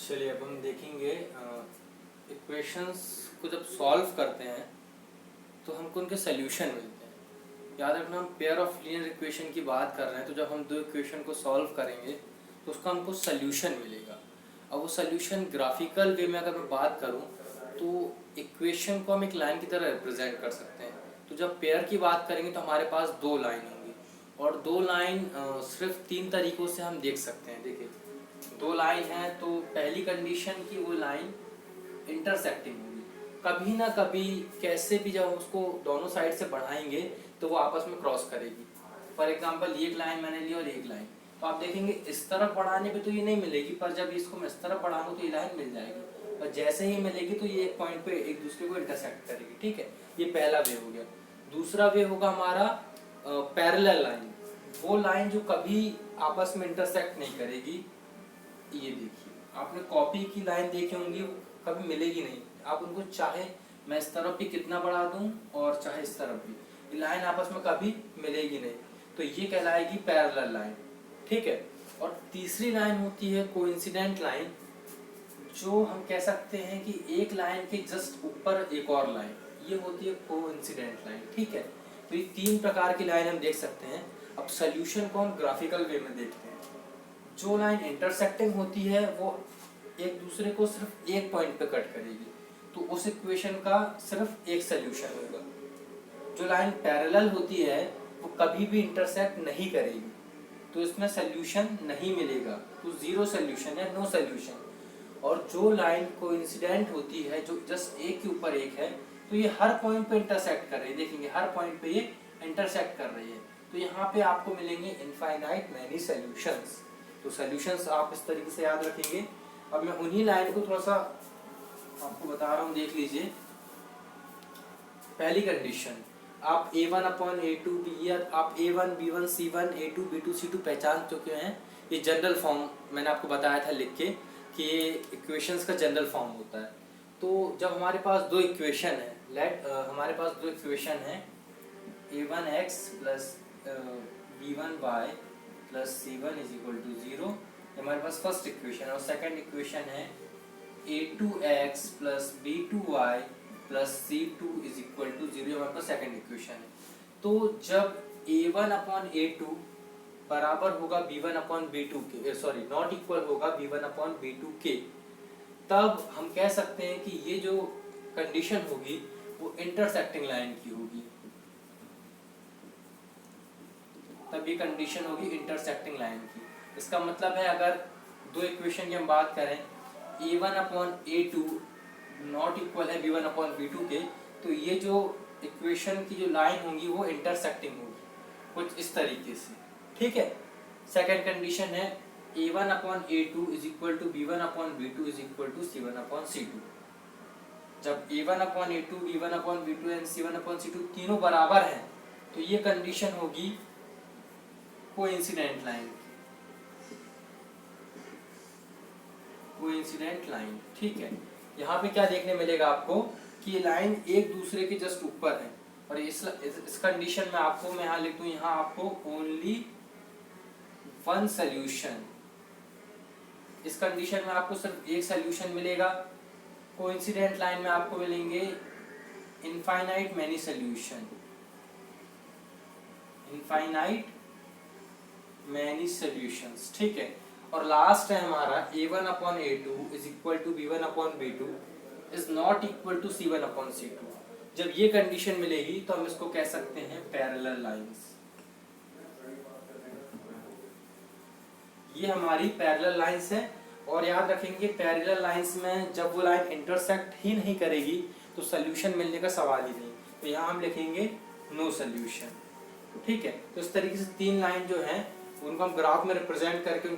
चलिए अब हम देखेंगे इक्वेशंस को जब सॉल्व करते हैं तो हमको उनके सोल्यूशन मिलते हैं। याद रखना, हम पेयर ऑफ लीनियर इक्वेशन की बात कर रहे हैं, तो जब हम दो इक्वेशन को सॉल्व करेंगे तो उसका हमको सोल्यूशन मिलेगा। अब वो सोल्यूशन ग्राफिकल वे में अगर मैं बात करूं तो इक्वेशन को हम एक लाइन की तरह रिप्रेजेंट कर सकते हैं। तो जब पेयर की बात करेंगे तो हमारे पास दो लाइन होंगी, और दो लाइन सिर्फ तीन तरीकों से हम देख सकते हैं। देखिए, दो लाइन है तो पहली कंडीशन की वो लाइन इंटरसेक्टिंग होगी, कभी ना कभी कैसे भी जब हम उसको दोनों साइड से बढ़ाएंगे तो वो आपस में क्रॉस करेगी। फॉर एग्जांपल ये एक लाइन मैंने ली और एक लाइन, तो आप देखेंगे इस तरफ बढ़ाने पे तो ये नहीं मिलेगी, पर जब इसको मैं इस तरफ बढ़ाऊंगा तो ये लाइन मिल जाएगी, और जैसे ही मिलेगी तो ये एक पॉइंट पे एक दूसरे को इंटरसेक्ट करेगी। ठीक है, ये पहला वे हो गया। दूसरा वे होगा हमारा पैरेलल लाइन, वो लाइन जो कभी आपस में इंटरसेक्ट नहीं करेगी। ये देखिए, आपने कॉपी की लाइन देखी होंगी, कभी मिलेगी नहीं। आप उनको चाहे मैं इस तरफ भी कितना बढ़ा दूं और चाहे इस तरफ भी, ये लाइन आपस में कभी मिलेगी नहीं, तो ये कहलाएगी पैरेलल लाइन। ठीक है, और तीसरी लाइन होती है कोइंसिडेंट लाइन, जो हम कह सकते हैं कि एक लाइन के जस्ट ऊपर एक और लाइन, ये होती है कोइंसिडेंट लाइन। ठीक है, तो ये तीन प्रकार की लाइन हम देख सकते हैं। अब सोल्यूशन को हम ग्राफिकल वे में देखते हैं। जो लाइन इंटरसेक्टिंग होती है वो एक दूसरे को सिर्फ एक पॉइंट पे कट करेगी, तो उस इक्वेशन का सिर्फ एक सोल्यूशन होगा। जो लाइन पैरेलल होती है वो कभी भी इंटरसेक्ट नहीं करेगी, तो इसमें सोल्यूशन नहीं मिलेगा, तो जीरो सोल्यूशन या नो सोल्यूशन। और जो लाइन कोइंसिडेंट होती है, जो जस्ट एक के ऊपर एक है, तो ये हर पॉइंट पे इंटरसेक्ट कर रही है। देखेंगे हर पॉइंट पे ये इंटरसेक्ट कर रही है, तो यहाँ पे आपको मिलेंगे इनफाइनाइट मैनी सोल्यूशंस। तो सोल्यूशंस आप इस तरीके से याद रखेंगे। अब मैं उन्हीं लाइन को थोड़ा सा आपको बता रहा हूँ, देख लीजिए। पहली कंडीशन, आप a1/a2 b, आप a1 b1 c1 a2 b2 c2 पहचान चुके हैं। ये जनरल फॉर्म मैंने आपको बताया था लिख के कि ये इक्वेशंस का जनरल फॉर्म होता है। तो जब हमारे पास दो इक्वेशन है, हमारे पास दो इक्वेशन है, a1x plus b1y plus c1 is equal to 0, हमारे पास फर्स्ट इक्वेशन है। और सेकंड इक्वेशन है a2x plus b2y plus c2 is equal to 0, हमारे पास सेकंड इक्वेशन है। तो जब a1/a2 बराबर होगा b1/b2 के, सॉरी नॉट इक्वल होगा b1/b2 के, तब हम कह सकते हैं कि ये जो कंडीशन होगी वो इंटरसेक्टिंग लाइन की होगी। तब ये कंडीशन होगी इंटरसेक्टिंग लाइन की। इसका मतलब है, अगर दो इक्वेशन की हम बात करें, a1/a2 नॉट इक्वल है b1/b2 के, तो ये जो इक्वेशन की जो लाइन होंगी वो इंटरसेक्टिंग होगी कुछ इस तरीके से। ठीक है, सेकंड कंडीशन है a1/a2 is equal to b1/b2 is equal to c1/c2। जब a1/a2 b1/b2 एंड c1/c2 तीनों बराबर हैं, तो ये कंडीशन होगी कोइंसिडेंट लाइन, कोइंसिडेंट लाइन। ठीक है, यहाँ पे क्या देखने मिलेगा आपको कि ये लाइन एक दूसरे के जस्ट ऊपर है, और इस कंडीशन में आपको मैं यहाँ लिख दूं, यहाँ आपको ओनली वन सोल्यूशन, इस कंडीशन में आपको सिर्फ एक सोल्यूशन मिलेगा। कोइंसिडेंट लाइन में आपको मिलेंगे infinite many solution, infinite many solutions. ठीक है, और लास्ट है हमारा a1/a2 is equal to b1/b2 is not equal to c1/c2। जब ये कंडीशन मिलेगी तो हम इसको कह सकते हैं पैरेलल लाइंस। ये हमारी पैरेलल लाइंस है, और याद रखेंगे पैरेलल लाइंस में जब वो लाइन इंटरसेक्ट ही नहीं करेगी तो सोल्यूशन मिलने का सवाल ही नहीं, तो यहाँ हम लिखेंगे नो सोल्यूशन। ठीक है, तो इस तरीके से तीन लाइन जो है उनको हम ग्राफ में रिप्रेजेंट करके